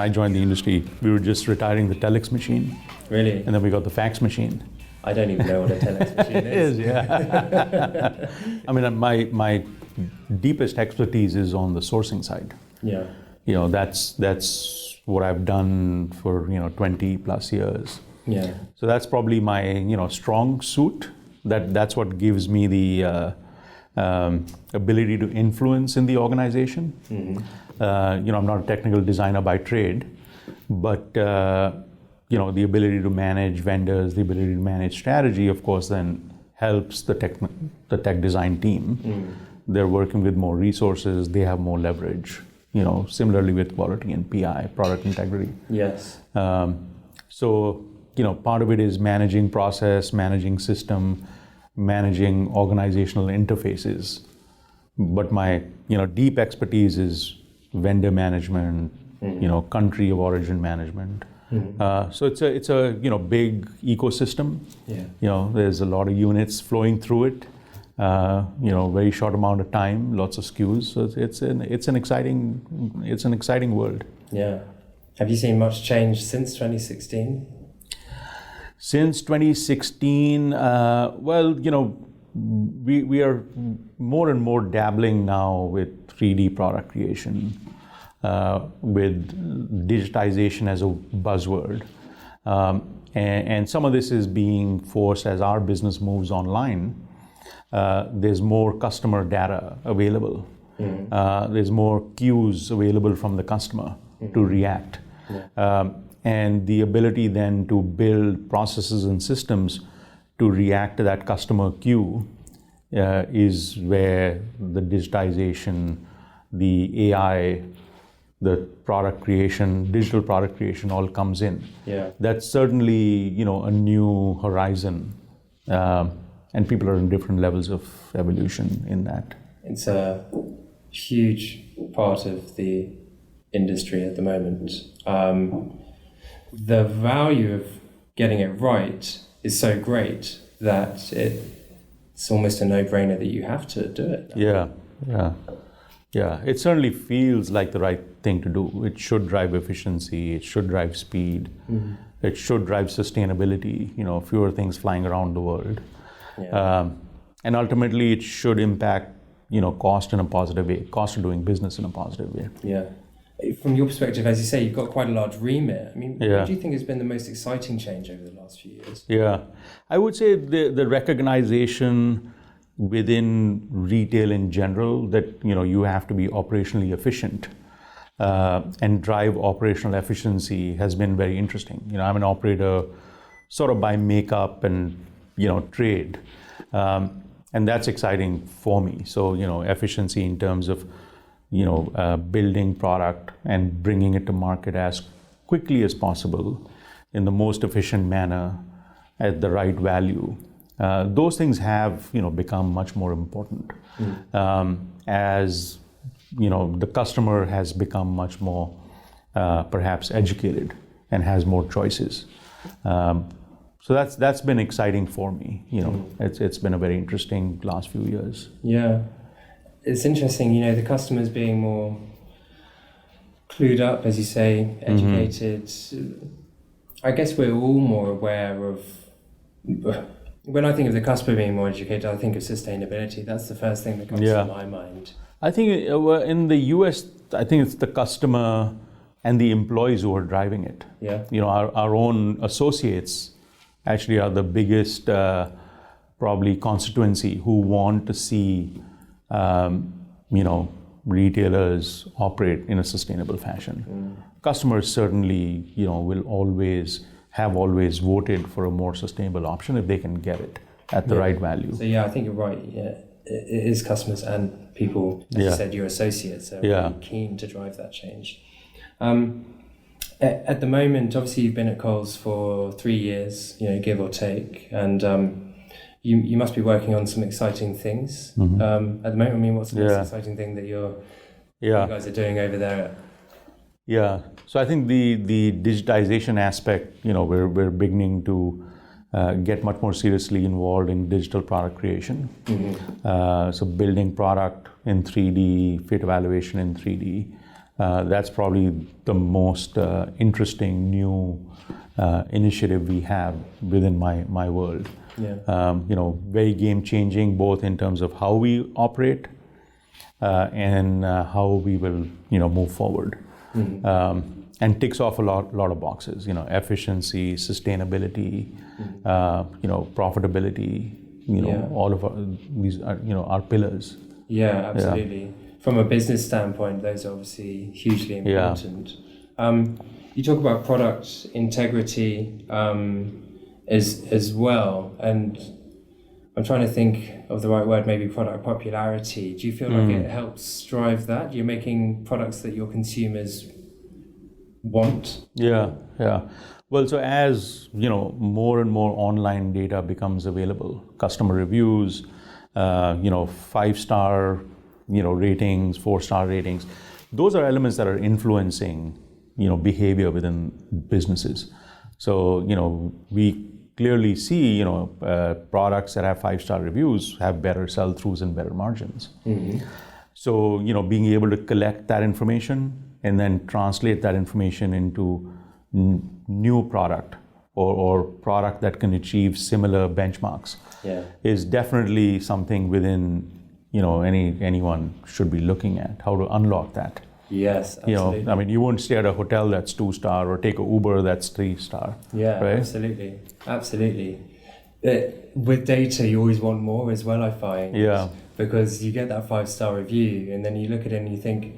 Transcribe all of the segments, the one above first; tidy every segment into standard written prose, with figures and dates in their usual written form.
I joined the industry, we were just retiring the telex machine. Really? And then we got the fax machine. I don't even know what a telex machine is. It is, yeah. I mean, my deepest expertise is on the sourcing side. Yeah. That's what I've done for 20 plus years. Yeah. So that's probably my strong suit. That's what gives me the ability to influence in the organization. Mm-hmm. I'm not a technical designer by trade, but the ability to manage vendors, the ability to manage strategy, of course, then helps the tech design team. Mm. They're working with more resources, they have more leverage. Similarly with quality and PI, product integrity. Yes. So part of it is managing process, managing system, managing organizational interfaces. But my deep expertise is vendor management, mm-hmm. Country of origin management. Mm-hmm. So it's a big ecosystem. Yeah. There's a lot of units flowing through it. Very short amount of time, lots of SKUs. So it's an exciting world. Yeah. Have you seen much change since 2016? Since 2016, we are more and more dabbling now with 3D product creation, with digitization as a buzzword. And some of this is being forced as our business moves online. There's more customer data available. Mm-hmm. There's more cues available from the customer mm-hmm. to react. Yeah. And the ability then to build processes and systems to react to that customer cue is where the digitization, the AI, the product creation, digital product creation all comes in. Yeah. That's certainly, a new horizon. And people are in different levels of evolution in that. It's a huge part of the industry at the moment. The value of getting it right is so great that it's almost a no-brainer that you have to do it. Yeah. It certainly feels like the right thing to do. It should drive efficiency. It should drive speed. Mm-hmm. It should drive sustainability. Fewer things flying around the world. Yeah. And ultimately, it should impact, cost in a positive way, cost of doing business in a positive way. Yeah. From your perspective, as you say, you've got quite a large remit. I mean, what do you think has been the most exciting change over the last few years? Yeah. I would say the recognition within retail in general that, you have to be operationally efficient and drive operational efficiency has been very interesting. I'm an operator sort of by makeup and trade. And that's exciting for me. So, efficiency in terms of, building product and bringing it to market as quickly as possible in the most efficient manner at the right value. Those things have, become much more important as, the customer has become much more perhaps educated and has more choices. So that's been exciting for me. It's been a very interesting last few years. Yeah, it's interesting. The customers being more clued up, as you say, educated. Mm-hmm. I guess we're all more aware of. When I think of the customer being more educated, I think of sustainability. That's the first thing that comes to my mind. I think in the US, I think it's the customer and the employees who are driving it. Yeah. Our own associates actually are the biggest probably constituency who want to see retailers operate in a sustainable fashion. Customers certainly will have always voted for a more sustainable option if they can get it at the right value. So I think you're right. Yeah, it is customers and people, as you said, your associates are really keen to drive that change. At the moment, obviously, you've been at Kohl's for 3 years, give or take, and you must be working on some exciting things. Mm-hmm. At the moment, I mean, what's the most exciting thing that you guys are doing over there? Yeah, so I think the digitization aspect, we're beginning to get much more seriously involved in digital product creation. Mm-hmm. So building product in 3D, fit evaluation in 3D. That's probably the most interesting new initiative we have within my world. Yeah. Very game changing, both in terms of how we operate and how we will, move forward. Mm-hmm. And ticks off a lot of boxes. Efficiency, sustainability, profitability. All of these are, our pillars. Yeah, absolutely. Yeah. From a business standpoint, those are obviously hugely important. Yeah. You talk about product integrity as well, and I'm trying to think of the right word, maybe product popularity. Do you feel like it helps drive that? You're making products that your consumers want? Yeah. Well, so as more and more online data becomes available, customer reviews, 5-star, ratings, 4-star ratings, those are elements that are influencing, behavior within businesses. So, we clearly see, products that have 5-star reviews have better sell-throughs and better margins. Mm-hmm. So, being able to collect that information and then translate that information into new product or product that can achieve similar benchmarks is definitely something within, anyone should be looking at, how to unlock that. Yes, absolutely. You won't stay at a hotel that's 2-star or take an Uber that's 3-star. Yeah, right? Absolutely. With data, you always want more as well, I find. Yeah. Because you get that 5-star review and then you look at it and you think,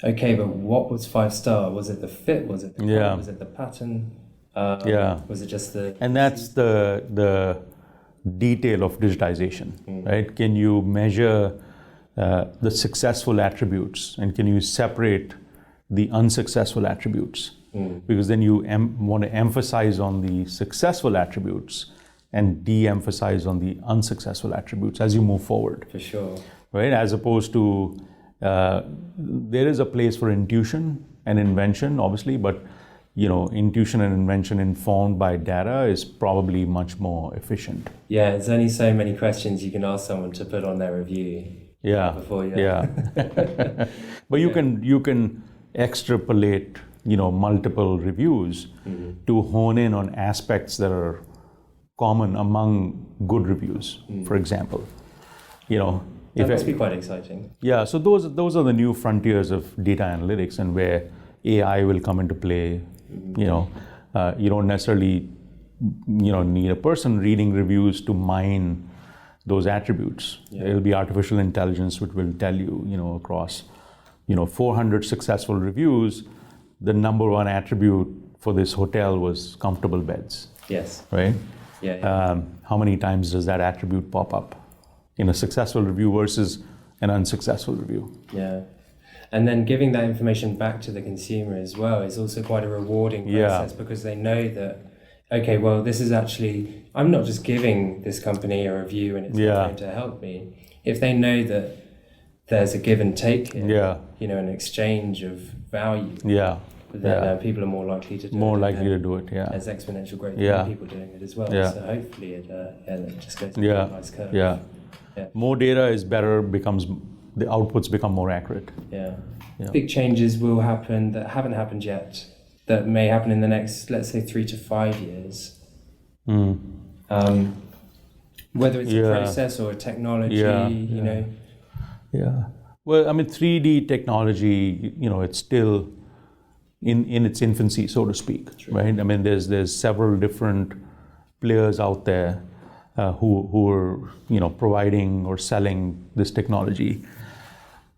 okay, but what was 5-star? Was it the fit? Was it the color? Was it the pattern? Was it just the... And that's the detail of digitization, right? Can you measure the successful attributes, and can you separate the unsuccessful attributes? Because then you want to emphasize on the successful attributes and de-emphasize on the unsuccessful attributes as you move forward. For sure. Right? As opposed to, there is a place for intuition and invention, obviously, but intuition and invention informed by data is probably much more efficient. Yeah, there's only so many questions you can ask someone to put on their review. But you can extrapolate, multiple reviews to hone in on aspects that are common among good reviews, for example. That must be quite exciting. Yeah, so those are the new frontiers of data analytics, and where AI will come into play. You don't necessarily need a person reading reviews to mine those attributes. It'll be artificial intelligence which will tell you, across 400 successful reviews, the number one attribute for this hotel was comfortable beds. Yes. Right? Yeah. How many times does that attribute pop up in a successful review versus an unsuccessful review? Yeah. And then giving that information back to the consumer as well is also quite a rewarding process, because they know that, okay, well, this is actually, I'm not just giving this company a review and it's going to help me. If they know that there's a give and take here, an exchange of value, then people are more likely to do it. There's exponential growth in people doing it as well. So hopefully it just goes to a nice curve. More data is better, the outputs become more accurate. Big changes will happen that haven't happened yet, that may happen in the next, let's say, 3 to 5 years. Whether it's a process or a technology, you know. Well, 3D technology, it's still in its infancy, so to speak. True. Right? There's several different players out there who are providing or selling this technology.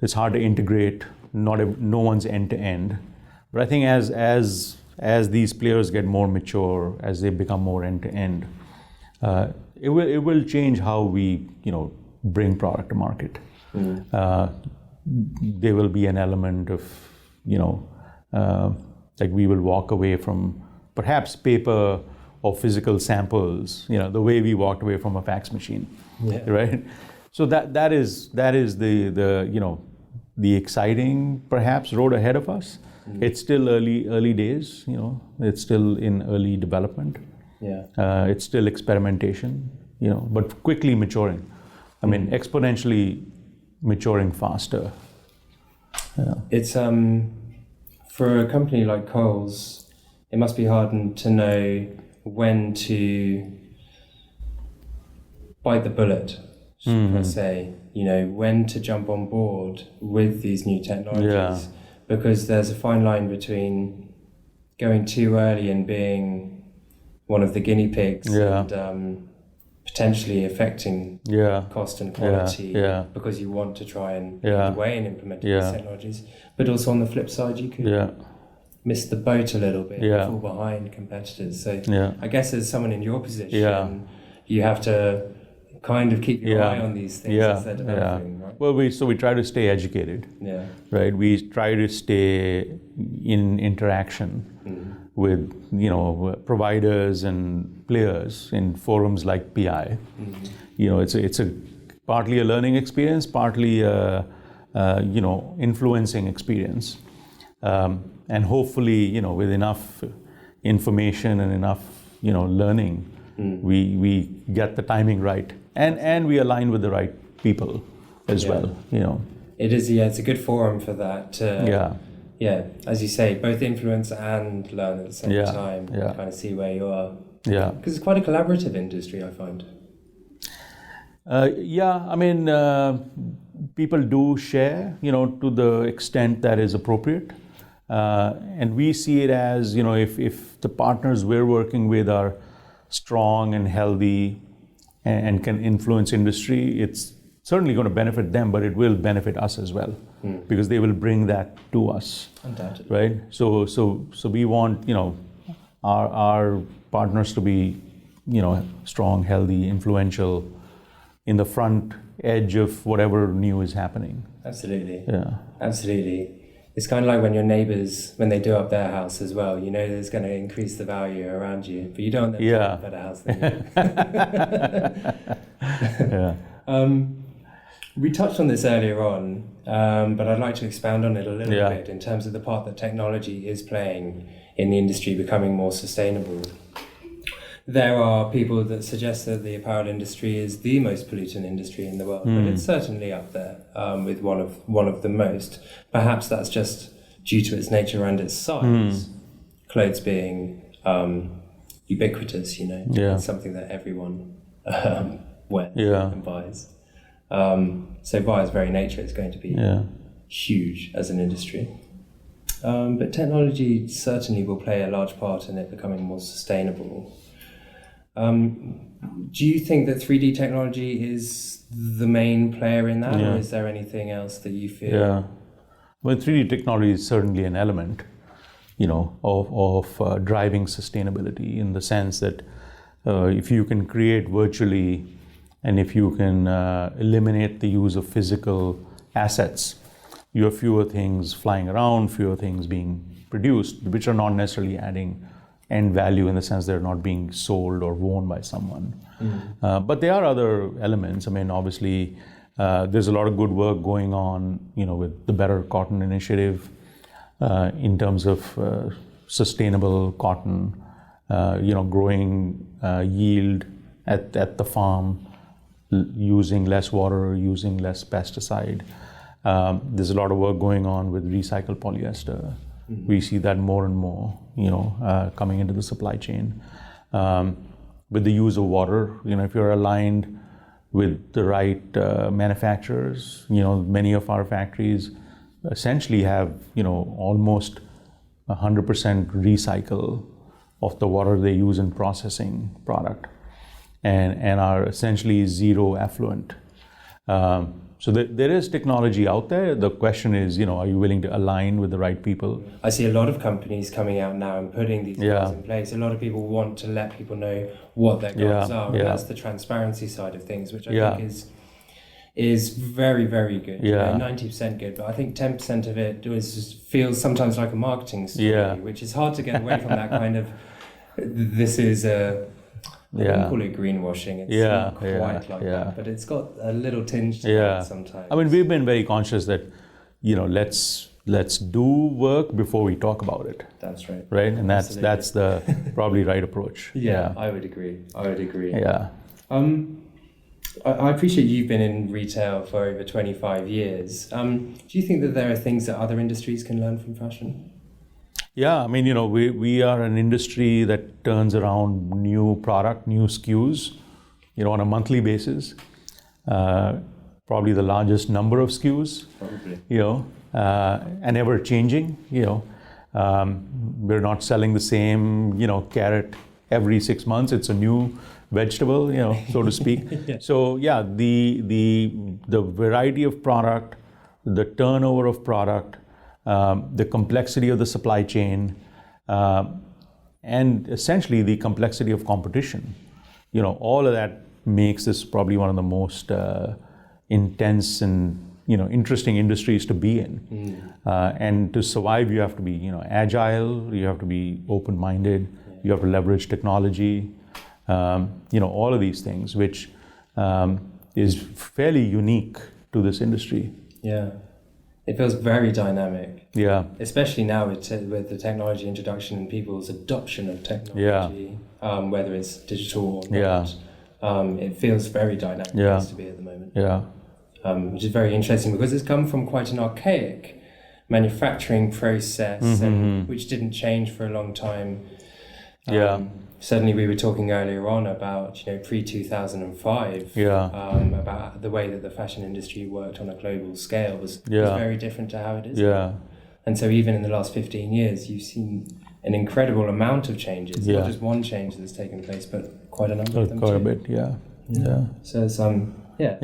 It's hard to integrate. No one's end to end. But I think as these players get more mature, as they become more end to end, it will change how we bring product to market. There will be an element of like we will walk away from perhaps paper or physical samples, the way we walked away from a fax machine, right? So that is the exciting perhaps road ahead of us. It's still early days, it's still in early development. It's still experimentation, but quickly maturing. Exponentially maturing faster. It's for a company like Kohl's, it must be hard to know when to bite the bullet, per se. You know, when to jump on board with these new technologies, because there's a fine line between going too early and being one of the guinea pigs and potentially affecting cost and quality because you want to try and lead the way in implementing these technologies. But also on the flip side, you could miss the boat a little bit and fall behind competitors. So I guess as someone in your position, you have to kind of keep your eye on these things as they're developing, right? Well, we try to stay educated, right? We try to stay in interaction with, you know, providers and players in forums like PI. You know, it's a partly a learning experience, partly a you know, influencing experience, and hopefully, you know, with enough information and enough, you know, learning, we get the timing right. And we align with the right people as well, you know. It is, it's a good forum for that. As you say, both influence and learn at the same time. Kind of see where you are. Because it's quite a collaborative industry, I find. I mean, people do share, you know, to the extent that is appropriate. And we see it as, you know, if the partners we're working with are strong and healthy and can influence industry, it's certainly going to benefit them, but it will benefit us as well, because they will bring that to us. Undoubtedly. Right? So we want, you know, our partners to be, you know, strong, healthy, influential, in the front edge of whatever new is happening. Absolutely. Absolutely. It's kind of like when your neighbours, when they do up their house as well, you know there's going to increase the value around you, but you don't want them to have a better house than you. We touched on this earlier on, but I'd like to expound on it a little bit in terms of the part that technology is playing in the industry becoming more sustainable. There are people that suggest that the apparel industry is the most pollutant industry in the world, but it's certainly up there with one of the most. Perhaps that's just due to its nature and its size. Clothes being ubiquitous, you know, it's something that everyone wears and buys. So by its very nature, it's going to be huge as an industry. But technology certainly will play a large part in it becoming more sustainable. Do you think that 3D technology is the main player in that, or is there anything else that you feel? Well, 3D technology is certainly an element, you know, of driving sustainability, in the sense that if you can create virtually, and if you can eliminate the use of physical assets, you have fewer things flying around, fewer things being produced, which are not necessarily adding end value, in the sense they're not being sold or worn by someone. But there are other elements. I mean, obviously, there's a lot of good work going on, you know, with the Better Cotton Initiative in terms of sustainable cotton, you know, growing yield at the farm, using less water, using less pesticide. There's a lot of work going on with recycled polyester. We see that more and more, you know, coming into the supply chain. With the use of water, you know, if you're aligned with the right manufacturers, you know, many of our factories essentially have, you know, almost 100% recycle of the water they use in processing product, and are essentially zero effluent. So there is technology out there. The question is, you know, are you willing to align with the right people? I see a lot of companies coming out now and putting these goals in place. A lot of people want to let people know what their goals are, and that's the transparency side of things, which I think is very, very good. You know, 90% good, but I think 10% of it feels sometimes like a marketing story, which is hard to get away from that kind of, this is a... I wouldn't call it greenwashing. It's not quite like that, but it's got a little tinge to it sometimes. I mean, we've been very conscious that, you know, let's do work before we talk about it. That's right. Right, and that's the probably right approach. I would agree. Yeah. I appreciate you've been in retail for over 25 years. Do you think that there are things that other industries can learn from fashion? Yeah, I mean, we are an industry that turns around new product, new SKUs, on a monthly basis. Probably the largest number of SKUs, Probably. And ever changing. We're not selling the same, carrot every 6 months. It's a new vegetable, so to speak. Yeah. So yeah, the variety of product, the turnover of product, the complexity of the supply chain, and essentially the complexity of competition. All of that makes this probably one of the most intense and interesting industries to be in. And to survive, you have to be agile, you have to be open-minded, you have to leverage technology, all of these things, which is fairly unique to this industry. Yeah. It feels very dynamic. Yeah. Especially now with the technology introduction and people's adoption of technology, whether it's digital or not. It feels very dynamic as to be at the moment. Yeah. Which is very interesting because it's come from quite an archaic manufacturing process, and which didn't change for a long time. Certainly, we were talking earlier on about pre-2005, about the way that the fashion industry worked on a global scale was very different to how it is. Yeah. And so even in the last 15 years, you've seen an incredible amount of changes. Not just one change that's taken place, but quite a number of them Quite too. a bit, yeah. So it's Yeah.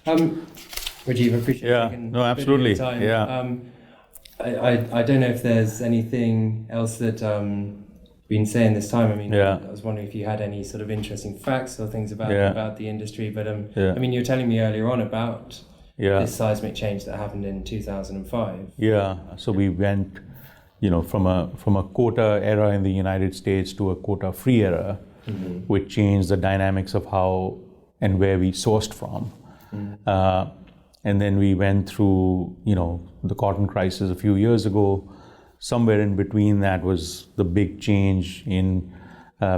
Rajiv, appreciate you taking no, absolutely. a bit of your time. Yeah. I don't know if there's anything else that been saying this time. I mean, I was wondering if you had any sort of interesting facts or things about the industry. But I mean, you were telling me earlier on about this seismic change that happened in 2005. Yeah. So we went, from a quota era in the United States to a quota-free era, which changed the dynamics of how and where we sourced from. And then we went through, the cotton crisis a few years ago. Somewhere in between that was the big change in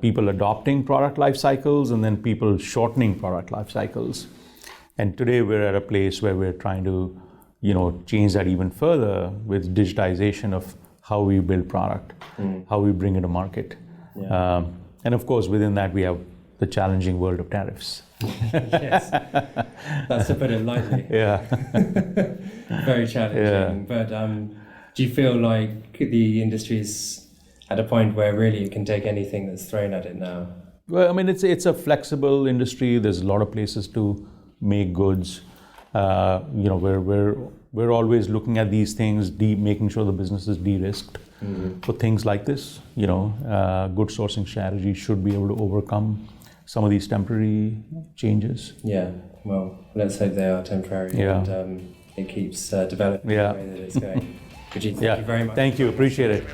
people adopting product life cycles and then people shortening product life cycles. And today we're at a place where we're trying to, change that even further with digitization of how we build product, how we bring it to market. And of course, within that, we have the challenging world of tariffs. Yes, that's to put it lightly. Very challenging. But do you feel like the industry is at a point where really it can take anything that's thrown at it now? Well, I mean, it's a flexible industry. There's a lot of places to make goods. We're always looking at these things, making sure the business is de-risked for things like this. Good sourcing strategy should be able to overcome some of these temporary changes. Yeah, well, let's hope they are temporary and it keeps developing the way that it's going. Rajiv, thank you very much. Thank you, appreciate it.